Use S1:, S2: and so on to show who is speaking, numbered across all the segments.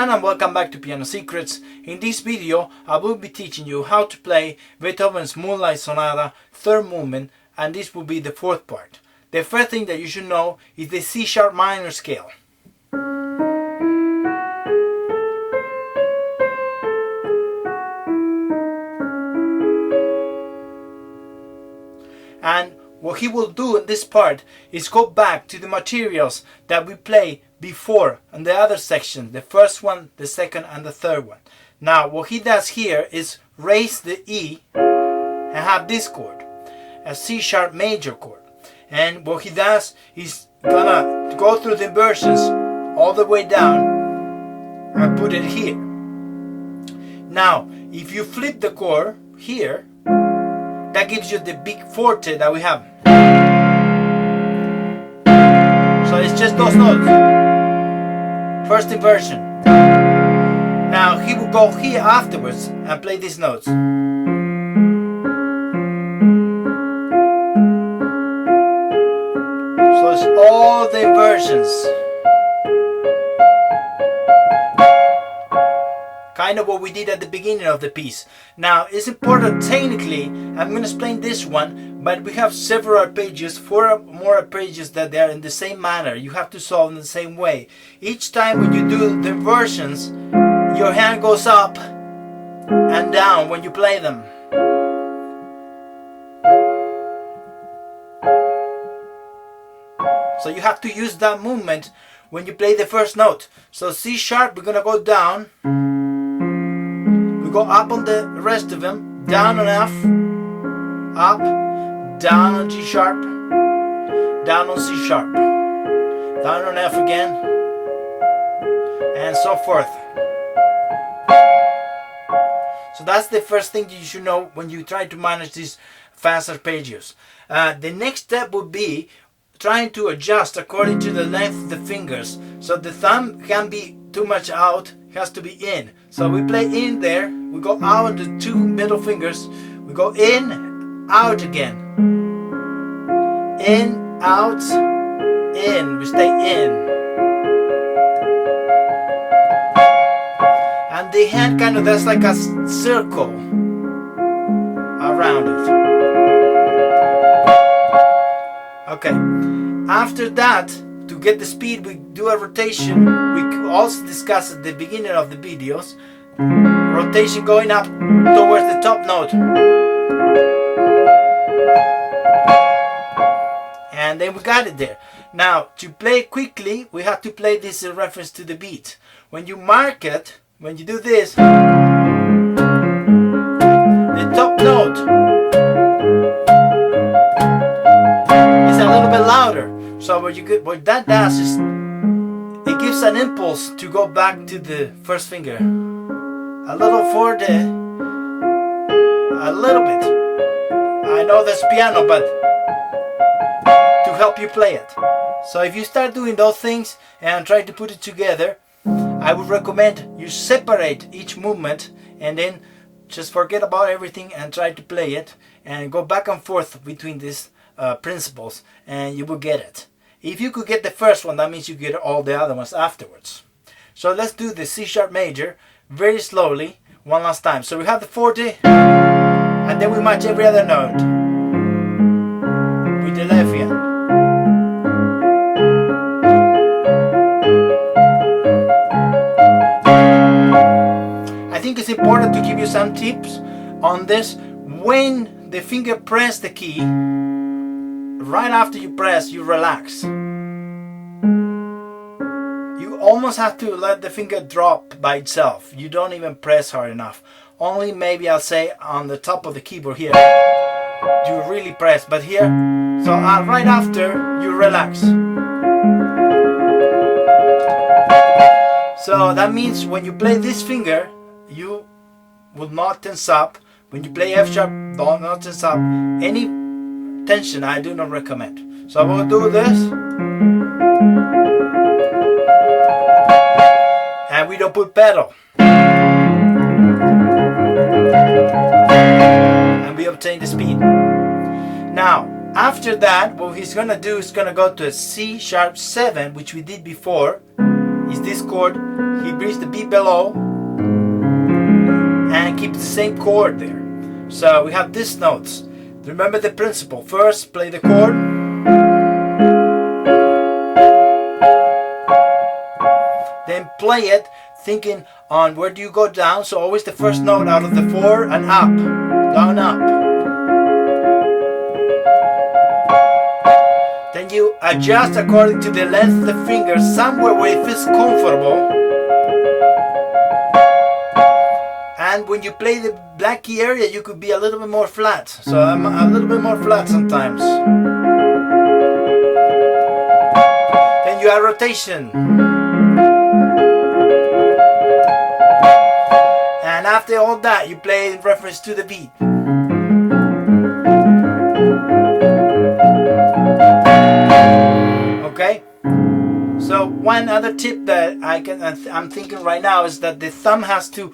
S1: everyone, and welcome back to Piano Secrets. In this video I will be teaching you how to play Beethoven's Moonlight Sonata third movement, and this will be the fourth part. The first thing that you should know is the C sharp minor scale. And what he will do in this part is go back to the materials that we play before in the other section, the first one, the second and the third one. Now what he does here is raise the E and have this chord, a C sharp major chord. And what he does is gonna go through the inversions all the way down and put it here. Now if you flip the chord here, that gives you the big forte that we have. So it's just those notes. First inversion. Now he will go here afterwards and play these notes. So it's all the inversions. Kind of what we did at the beginning of the piece. Now it's important technically, I'm going to explain this one, but we have several arpeggios, 4 more arpeggios that they are in the same manner. You have to solve in the same way. Each time when you do the inversions, your hand goes up and down when you play them. So you have to use that movement when you play the first note. So C sharp, we're going to go down. Go up on the rest of them, down on F, up, down on G sharp, down on C sharp, down on F again, and so forth. So that's the first thing you should know when you try to manage these fast arpeggios. The next step would be trying to adjust according to the length of the fingers. So the thumb can't be too much out, it has to be in. So we play in there, we go out on the 2 middle fingers, we go in, out again. In, out, in, we stay in. And the hand kind of does like a circle around it. Okay, after that, to get the speed, we do a rotation. We also discussed at the beginning of the videos. Rotation going up towards the top note. And then we got it there. Now, to play quickly, we have to play this in reference to the beat. When you mark it, when you do this, the top note is a little bit louder. So what that does is it gives an impulse to go back to the first finger. A little for the, a little bit. I know that's piano, but to help you play it. So if you start doing those things and try to put it together, I would recommend you separate each movement and then just forget about everything and try to play it and go back and forth between these principles, and you will get it. If you could get the first one, that means you get all the other ones afterwards. So let's do the C sharp major very slowly one last time. So we have the forte, and then we match every other note with the left hand. I think it's important to give you some tips on this. When the finger press the key, right after you press, you relax. You almost have to let the finger drop by itself. You don't even press hard enough. Only maybe I'll say on the top of the keyboard here, you really press. But here, so right after, you relax. So that means when you play this finger, you will not tense up. When you play F sharp, don't not tense up. Any tension I do not recommend. So I will do this, and we don't put pedal, and we obtain the speed. Now after that, what he's gonna do is gonna go to a C sharp 7, which we did before, is this chord. He brings the B below and keeps the same chord there. So we have these notes. Remember the principle. First, play the chord. Then play it thinking on where do you go down. So always the first note out of the 4 and up. Down, up. Then you adjust according to the length of the finger, somewhere where it feels comfortable. And when you play the black key area, you could be a little bit more flat. So I'm a little bit more flat sometimes. Then you add rotation. And after all that, you play in reference to the beat. Okay? So one other tip that I'm thinking right now is that the thumb has to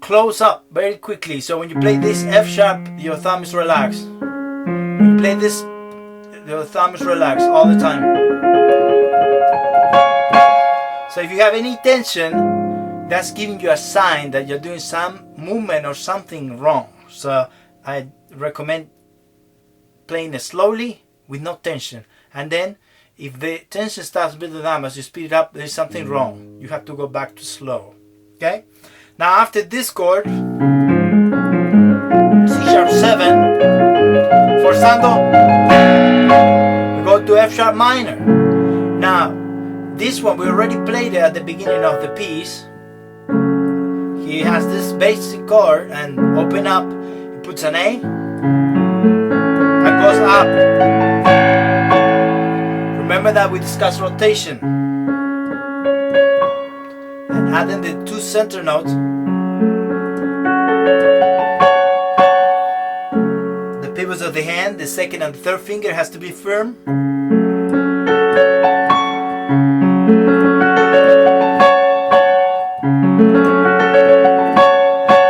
S1: close up very quickly. So when you play this F sharp, your thumb is relaxed. When you play this, your thumb is relaxed all the time. So if you have any tension, that's giving you a sign that you're doing some movement or something wrong. So I recommend playing it slowly with no tension. And then if the tension starts building up as you speed it up, there's something wrong. You have to go back to slow. Okay? Now after this chord, C sharp 7, forzando, we go to F sharp minor. Now this one we already played it at the beginning of the piece. He has this basic chord and open up, he puts an A and goes up. Remember that we discussed rotation. And adding the 2 center notes. The pivots of the hand, the second and third finger has to be firm.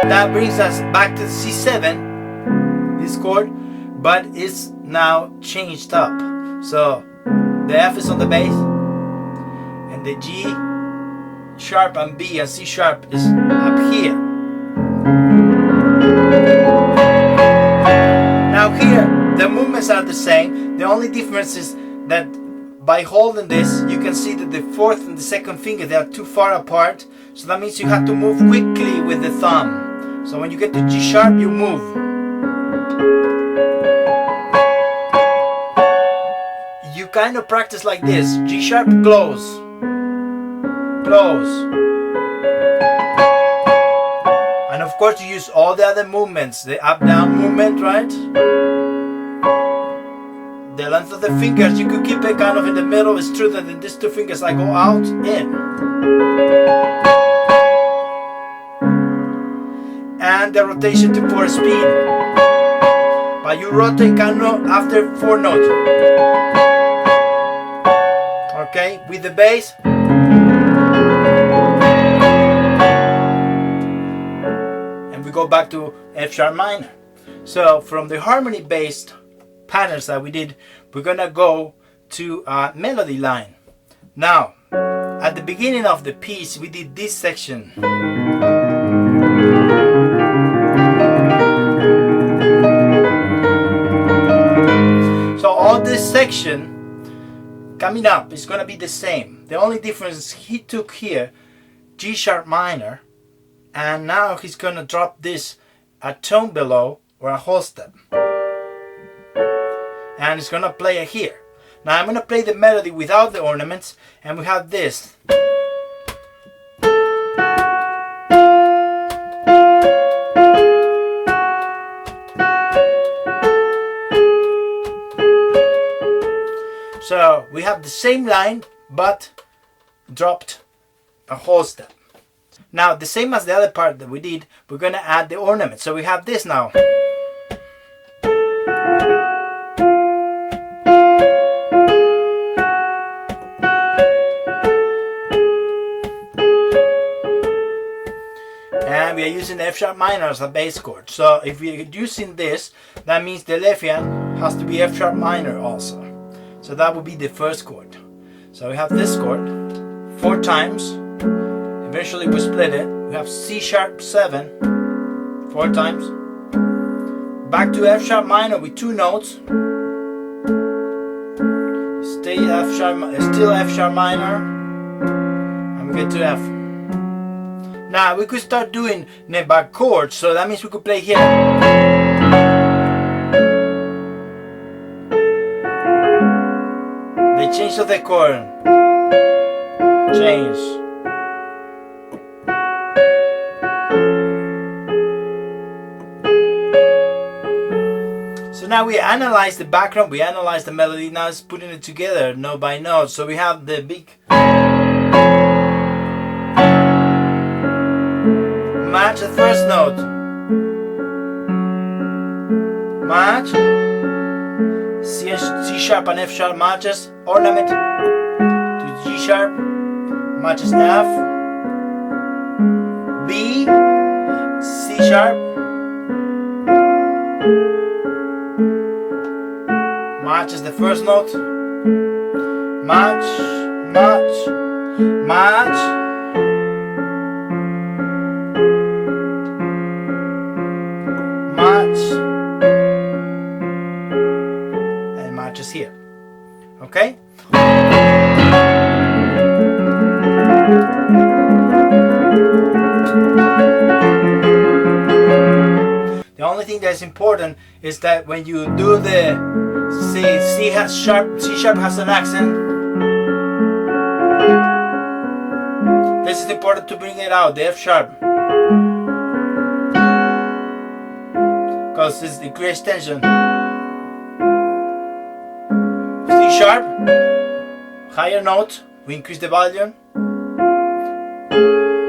S1: That brings us back to C7, this chord, but it's now changed up. So the F is on the bass, and the G sharp and B and C sharp is up here. Now here the movements are the same. The only difference is that by holding this you can see that the 4th and the 2nd finger, they are too far apart. So that means you have to move quickly with the thumb. So when you get to G sharp, you move. You kind of practice like this. G sharp, close. Close. And of course you use all the other movements. The up-down movement, right? The length of the fingers, you could keep it kind of in the middle. It's true that in these 2 fingers I go out, in. And the rotation to 4 speed. But you rotate kind of after 4 notes. Okay, with the bass. And we go back to F sharp minor. So from the harmony based patterns that we did, we're gonna go to a melody line. Now, at the beginning of the piece, we did this section. So all this section coming up is going to be the same. The only difference is he took here G sharp minor, and now he's going to drop this a tone below or a whole step, and he's going to play it here. Now I'm going to play the melody without the ornaments, and we have this. So we have the same line but dropped a whole step. Now the same as the other part that we did, we're going to add the ornament. So we have this now. And we are using the F sharp minor as a bass chord. So if we are using this, that means the left hand has to be F sharp minor also. So that would be the first chord. So we have this chord, 4 times. Eventually we split it. We have C sharp 7 4 times. Back to F sharp minor with 2 notes. Still F sharp minor, and we get to F. Now we could start doing by chords, so that means we could play here. The change of the chord. Change. So now we analyze the background, we analyze the melody, now it's putting it together note by note. So we have the big match the first note, match, C sharp and F sharp matches, ornament to G sharp, matches F, B, C sharp, matches the first note, match, match, match, match, and matches here. Okay? The only thing that's important is that when you do the C sharp has an accent. This is important to bring it out, the F sharp, because it creates tension. C sharp, higher note, we increase the volume.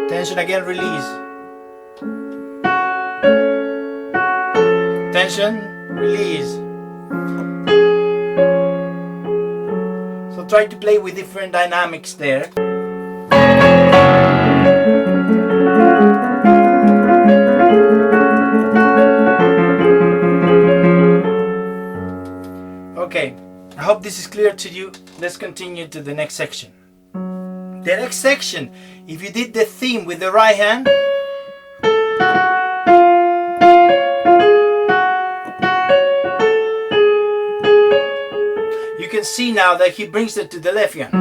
S1: Tension again, release. Tension, release. So try to play with different dynamics there. Okay, I hope this is clear to you. Let's continue to the next section. The next section, if you did the theme with the right hand, you can see now that he brings it to the left hand.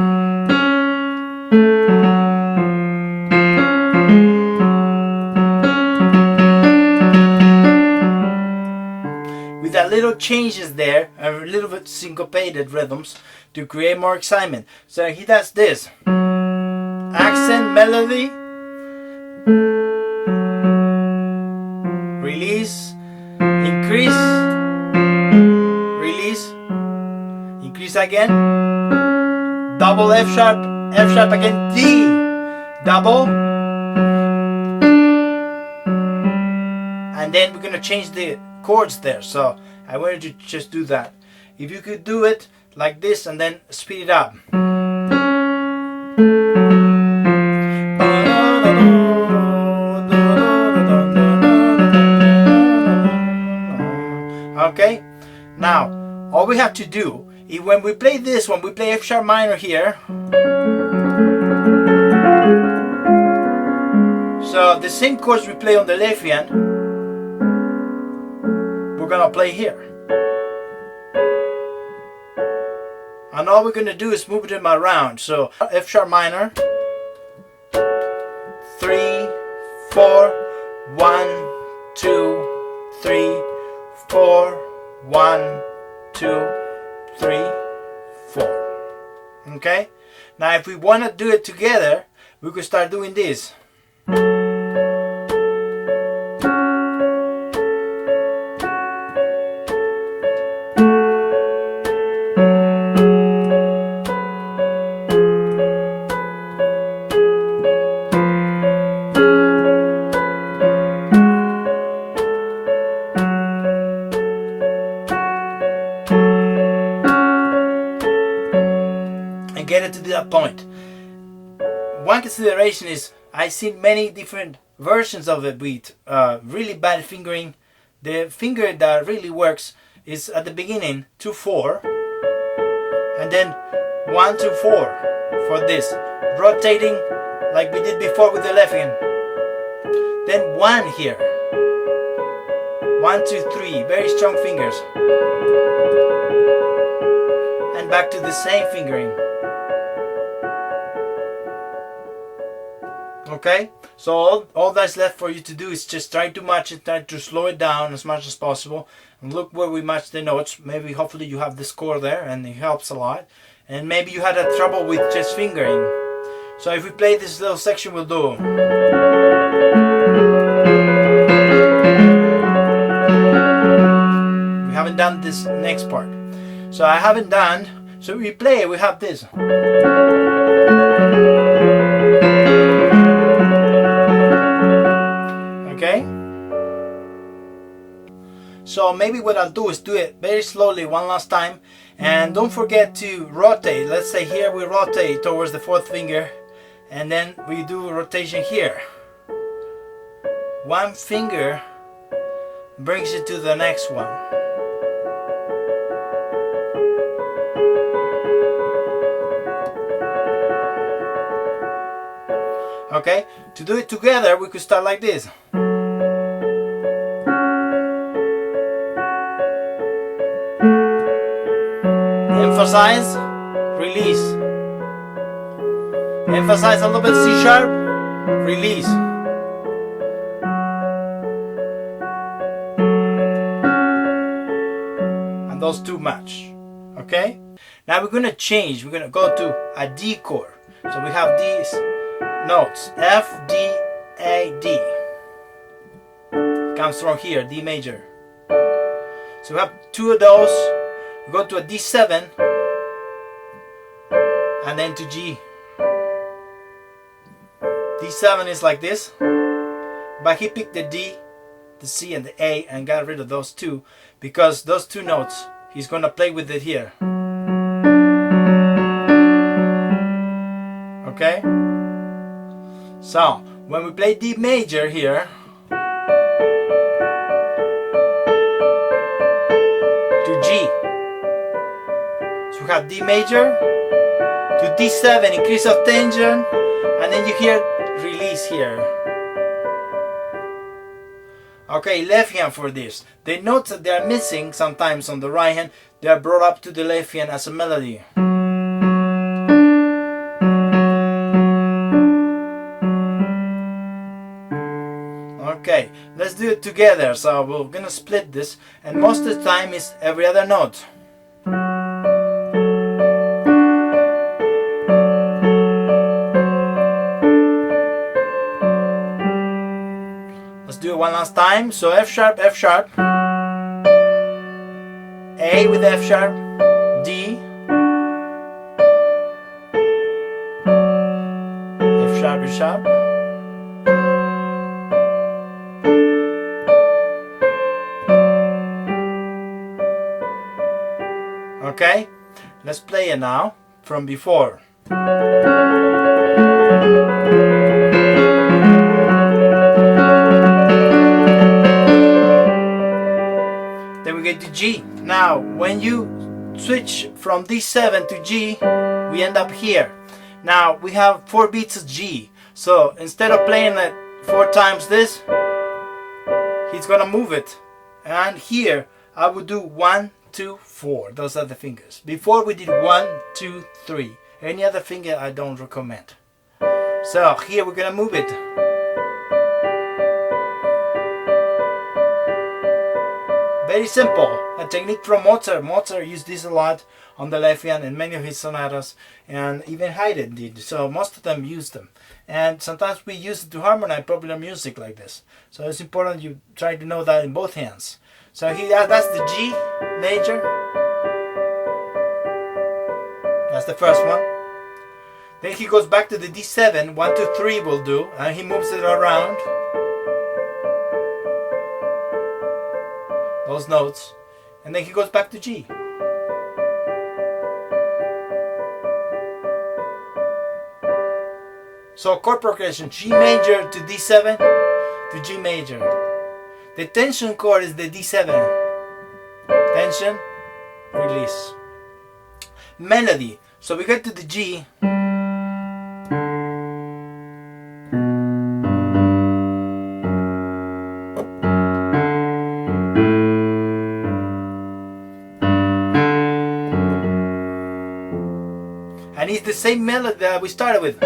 S1: With that little changes there, a little bit syncopated rhythms to create more excitement. So he does this. Accent, melody, release, increase, release, increase again, double F sharp again, D, double, and then we're going to change the chords there. So I wanted to just do that. If you could do it like this and then speed it up. Okay, now all we have to do is when we play this one, we play F sharp minor here. So the same chords we play on the left hand, we're gonna play here. And all we're gonna do is move them around. So F sharp minor, 3, 4, 1, 2, 3, 4, 1, 2, 3, 4. Okay? Now if we want to do it together, we could start doing this. Get it to that point. One consideration is I've seen many different versions of it with really bad fingering. The finger that really works is at the beginning 2-4 and then 1-2-4. for this, rotating like we did before with the left hand. Then 1 here. 1, 2, 3, very strong fingers. And back to the same fingering. Okay, so all that's left for you to do is just try to match it, try to slow it down as much as possible, and look where we match the notes. Maybe hopefully you have the score there and it helps a lot, and maybe you had a trouble with just fingering. So if we play this little section, we'll do we haven't done this next part, so I haven't done, so we play, we have this. Okay, so maybe what I'll do is do it very slowly one last time, and don't forget to rotate. Let's say here we rotate towards the 4th finger, and then we do a rotation here. 1 finger brings you to the next one. Okay, to do it together we could start like this. Emphasize, release. Emphasize a little bit C sharp, release. And those two match. Okay? Now we're going to change. We're going to go to a D chord. So we have these notes, F, D, A, D. Comes from here, D major. So we have 2 of those. We go to a D7 and then to G. D7 is like this, but he picked the D, the C and the A and got rid of those 2 because those 2 notes he's going to play with it here. Okay? So when we play D major here, to G. So we have D major to D7, increase of tension, and then you hear release here. Okay, left hand for this. The notes that they are missing sometimes on the right hand, they are brought up to the left hand as a melody. Okay, let's do it together. So we're gonna split this, and most of the time is every other note. Let's do it one last time. So F sharp, F sharp, A with F sharp, D, F sharp, F sharp. Okay, let's play it now from before. Then we get to G. Now, when you switch from D7 to G, we end up here. Now, we have 4 beats of G. So, instead of playing it 4 times this, he's gonna move it. And here, I would do 1, 2, 4. Those are the fingers. Before we did 1, 2, 3. Any other finger I don't recommend. So here we're gonna move it. Very simple. A technique from Mozart. Mozart used this a lot on the left hand in many of his sonatas, and even Haydn did. So most of them used them. And sometimes we use it to harmonize popular music like this. So it's important you try to know that in both hands. So that's the G major. That's the first one. Then he goes back to the D7, 1, 2, 3 will do, and he moves it around. Those notes. And then he goes back to G. So chord progression, G major to D7 to G major. The tension chord is the D7. Tension, release. Melody. So we get to the G. and it's the same melody that we started with.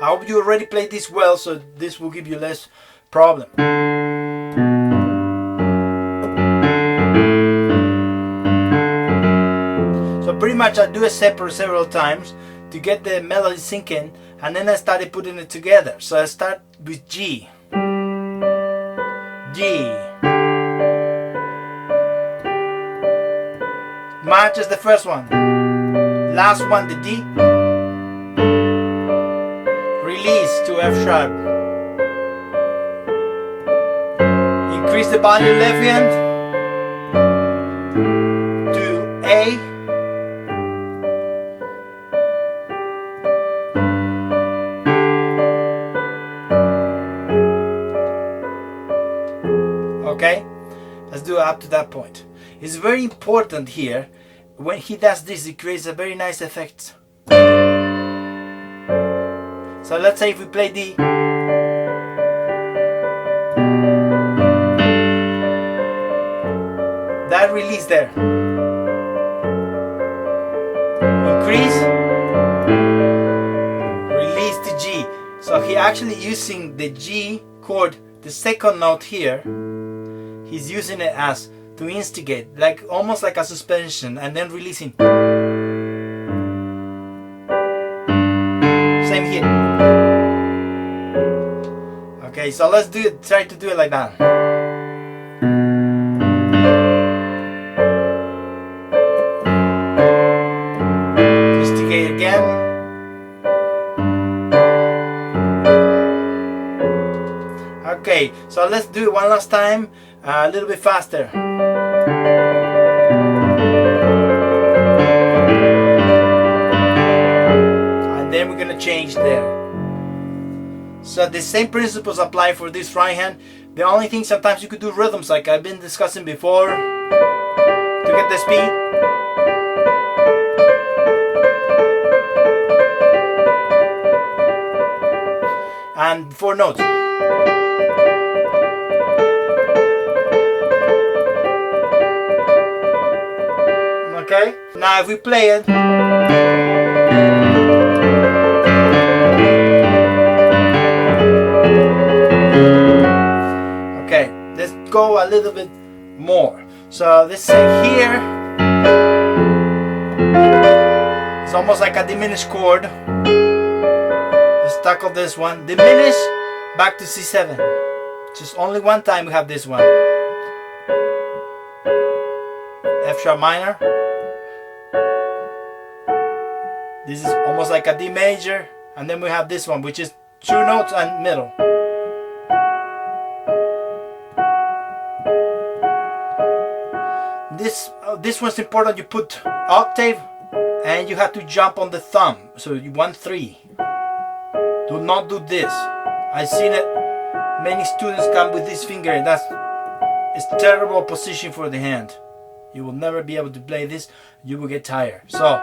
S1: I hope you already played this well, so this will give you less problem. So pretty much I do a separate several times to get the melody sinking, and then I started putting it together. So I start with G, G, matches the first one, last one the D, release to F sharp, increase the volume left hand to A, okay, let's do it up to that point. It's very important here, when he does this, it creates a very nice effect. So let's say if we play D, that release there, increase, release to G. So he actually using the G chord, the second note here, he's using it as to instigate, like almost like a suspension, and then releasing. Same here. Okay, so let's do it. Try to do it like that. Instigate again. Okay, so let's do it one last time, a little bit faster. And then we're gonna change there. So the same principles apply for this right hand. The only thing, sometimes you could do rhythms like I've been discussing before to get the speed. And 4 notes. Okay, now if we play it, okay, let's go a little bit more. So let's say here, it's almost like a diminished chord. Let's tackle this one, diminish, back to C7. Just only one time we have this one. F sharp minor. This is almost like a D major, and then we have this one, which is 2 notes and middle. This one's important. You put octave, and you have to jump on the thumb. So you 1 3. Do not do this. I've seen it. Many students come with this finger, and it's terrible position for the hand. You will never be able to play this. You will get tired. So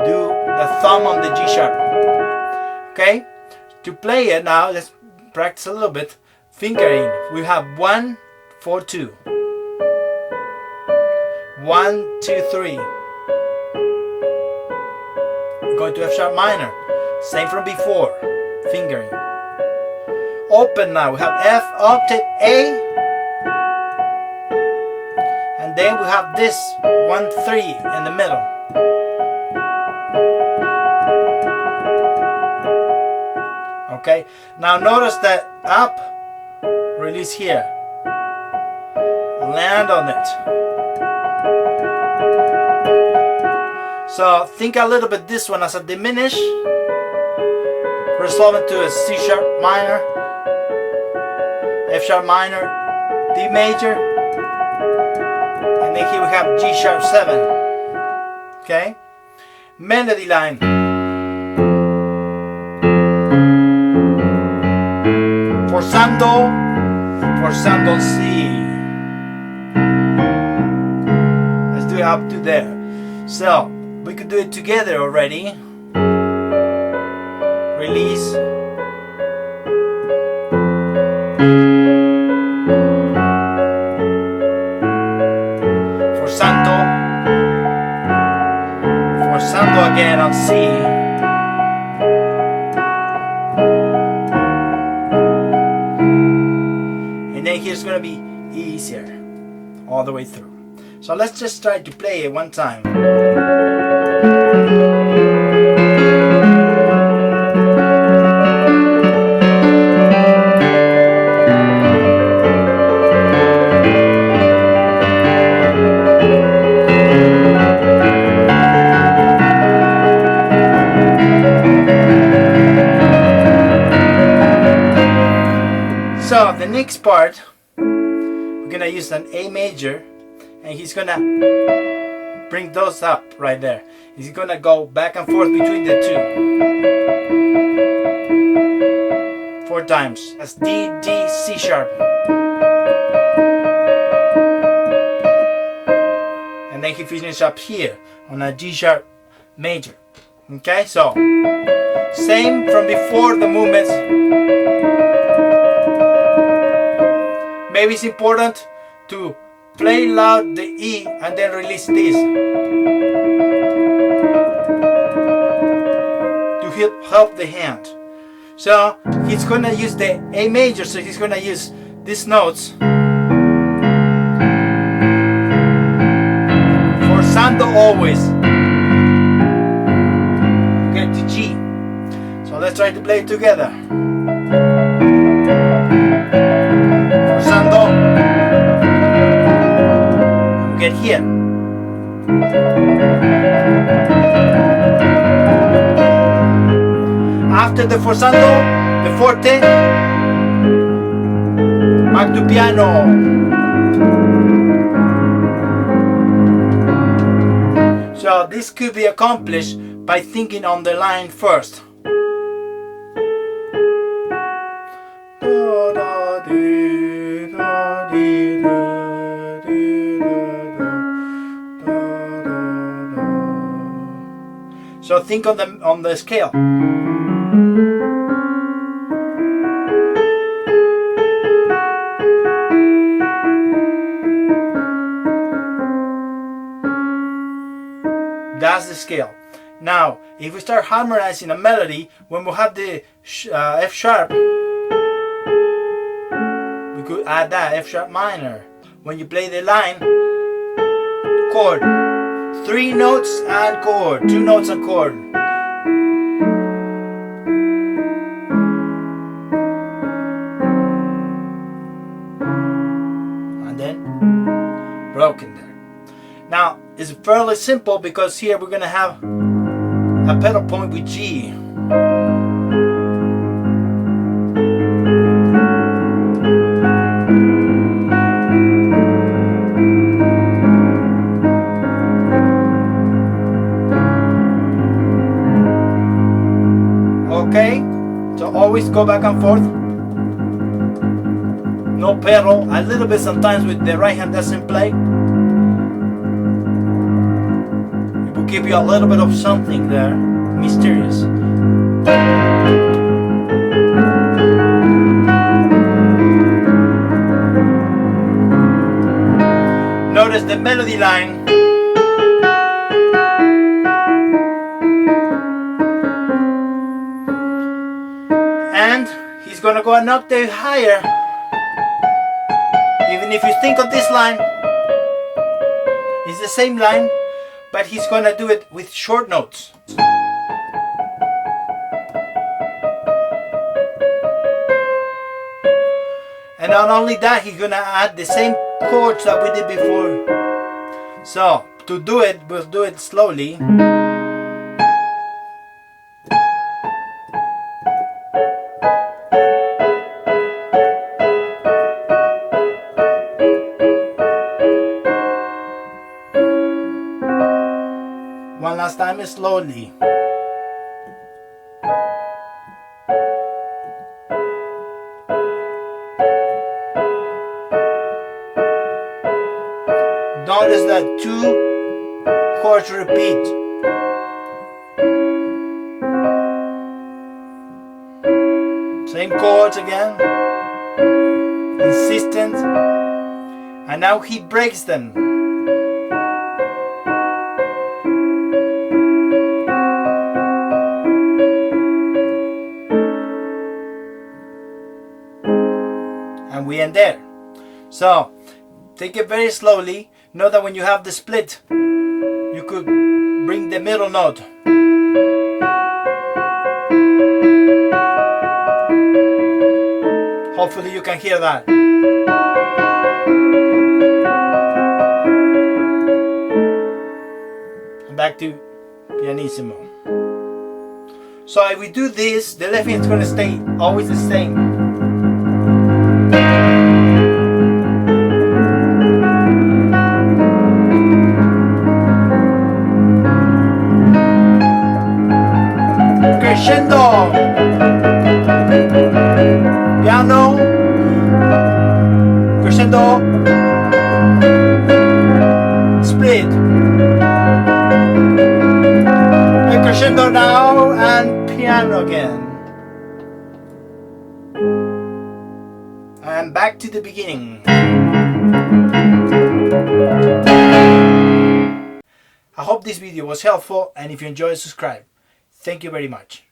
S1: do the thumb on the G sharp. Okay, to play it now, let's practice a little bit. Fingering, we have 1 4 2, 1 2 3. Going to F sharp minor, same from before. Fingering. Open now. We have F octave A, and then we have this 1 3 in the middle. Okay, now notice that up, release here, land on it. So think a little bit this one as a diminish, resolve it to a C sharp minor, F sharp minor, D major, and then here we have G sharp 7. Okay, melody line. Forzando C. Let's do it up to there. So we could do it together already. Release. on C. And then here's gonna be easier all the way through. So let's just try to play it one time. So the next part, we're gonna use an A major, and he's gonna bring those up right there. He's gonna go back and forth between the two 4 times. That's D, D, C sharp, and then he finishes up here on a G sharp major. Okay, so same from before the movements. Maybe it's important to play loud the E and then release this to help the hand. So he's gonna use the A major, so he's gonna use these notes. Forzando always. Get to G. So let's try to play it together. Forzando. And we get here. After the forzando, the forte, back to piano. So this could be accomplished by thinking on the line first. So think on the scale. That's the scale. Now, if we start harmonizing a melody, when we have the F sharp, we could add that F sharp minor. When you play the line, chord, 3 notes and chord, 2 notes and chord. And then broken there. Now, it's fairly simple because here we're going to have a pedal point with G. Okay, so always go back and forth. No pedal, a little bit sometimes with the right hand doesn't play. Give you a little bit of something there, mysterious. Notice the melody line. And he's gonna go an octave higher. Even if you think of this line, it's the same line, but he's gonna do it with short notes. And not only that, he's gonna add the same chords that we did before. So, to do it, we'll do it slowly. One last time, slowly. Notice that 2 chords repeat. Same chords again. Insistent. And now he breaks them. and we end there. So take it very slowly. Know that when you have the split, you could bring the middle note. Hopefully you can hear that. And back to pianissimo. So if we do this, the left hand is going to stay always the same. Crescendo, piano, crescendo, split, and crescendo now, and piano again, and back to the beginning. I hope this video was helpful, and if you enjoyed, subscribe. Thank you very much.